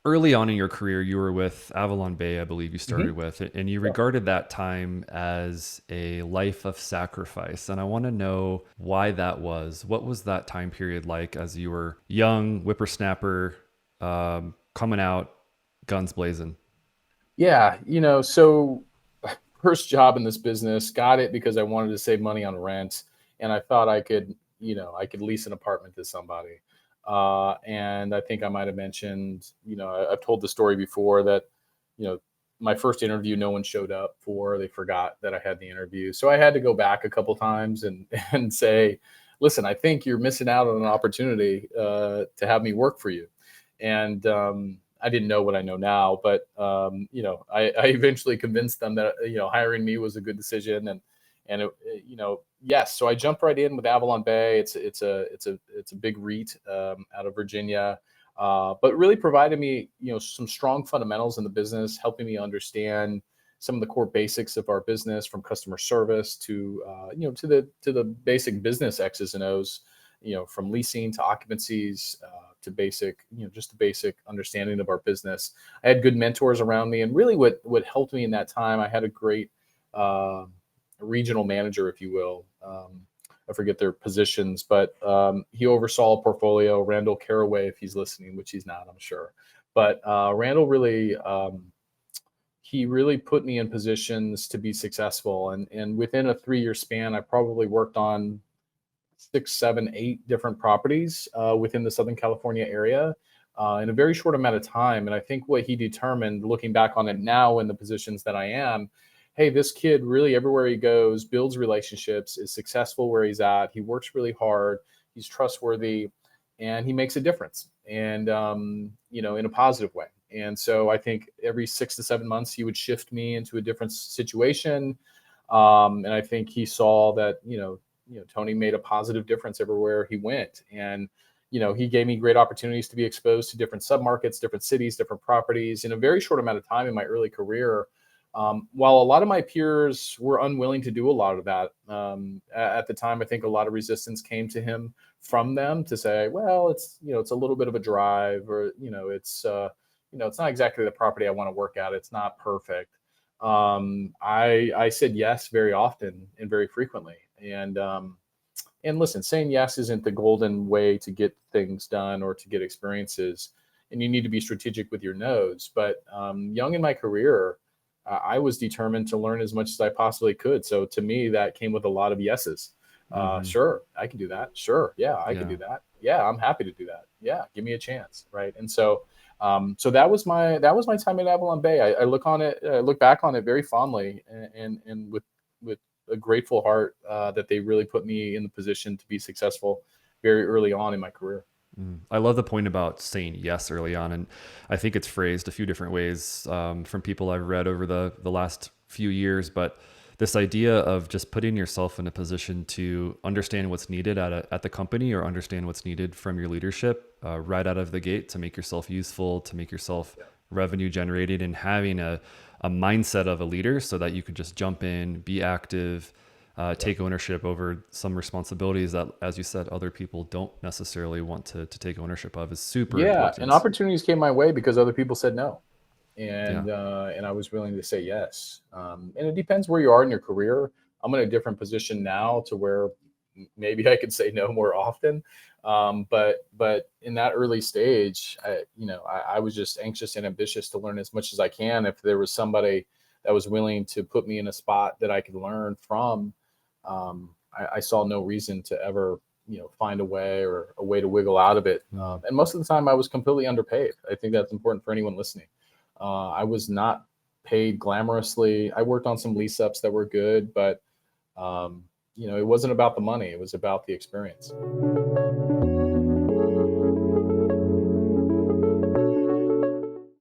early on in your career, you were with Avalon Bay, I believe you Hmm. started with, and you Yeah. regarded that time as a life of sacrifice. And I want to know why that was. What was that time period like as you were young, whippersnapper, coming out, guns blazing? Yeah. So first job in this business, got it because I wanted to save money on rent. And I thought I could lease an apartment to somebody. And I think I might have mentioned, I've told the story before that, you know, my first interview, no one showed up for. They forgot that I had the interview. So I had to go back a couple times and, and say, listen, I think you're missing out on an opportunity to have me work for you. And I didn't know what I know now, but I eventually convinced them that hiring me was a good decision, and yes. So I jumped right in with Avalon Bay. It's a big REIT out of Virginia, but really provided me some strong fundamentals in the business, helping me understand some of the core basics of our business, from customer service to to the basic business X's and O's, from leasing to occupancies, to basic, just the basic understanding of our business. I had good mentors around me, and really what helped me in that time, I had a great uh, regional manager, if you will. I forget their positions, but he oversaw a portfolio. Randall Caraway, if he's listening, which he's not, I'm sure. But Randall really, he really put me in positions to be successful. And within a 3 year span, I probably worked on six, seven, eight different properties within the Southern California area in a very short amount of time. And I think what he determined, looking back on it now in the positions that I am, hey, this kid really everywhere he goes builds relationships, is successful where he's at. He works really hard. He's trustworthy, and he makes a difference. And in a positive way. And so I think every 6 to 7 months he would shift me into a different situation. And I think he saw that Tony made a positive difference everywhere he went. And he gave me great opportunities to be exposed to different submarkets, different cities, different properties in a very short amount of time in my early career. While a lot of my peers were unwilling to do a lot of that at the time, I think a lot of resistance came to him from them to say, well, it's a little bit of a drive, or it's not exactly the property I want to work at. It's not perfect. I said yes very often and very frequently. And listen, saying yes isn't the golden way to get things done or to get experiences. And you need to be strategic with your no's. But young in my career, I was determined to learn as much as I possibly could. So to me, that came with a lot of yeses. Hmm. Sure, I can do that. Sure, yeah, I can Yeah. do that. Yeah, I'm happy to do that. Yeah, give me a chance, right? And so that was my time at Avalon Bay. I look back on it very fondly, and with a grateful heart that they really put me in the position to be successful very early on in my career. Mm. I love the point about saying yes early on, and I think it's phrased a few different ways from people I've read over the last few years. But this idea of just putting yourself in a position to understand what's needed at the company, or understand what's needed from your leadership right out of the gate, to make yourself useful, to make yourself revenue generated, and having a mindset of a leader so that you could just jump in, be active, take ownership over some responsibilities that, as you said, other people don't necessarily want to take ownership of, is super Yeah, and important. opportunities came my way because other people said no, Yeah. and I was willing to say yes. And it depends where you are in your career. I'm in a different position now to where maybe I could say no more often. But in that early stage, I was just anxious and ambitious to learn as much as I can. If there was somebody that was willing to put me in a spot that I could learn from, I saw no reason to ever find a way or a way to wiggle out of it. Mm. And most of the time I was completely underpaid. I think that's important for anyone listening. I was not paid glamorously. I worked on some lease ups that were good, but it wasn't about the money. It was about the experience.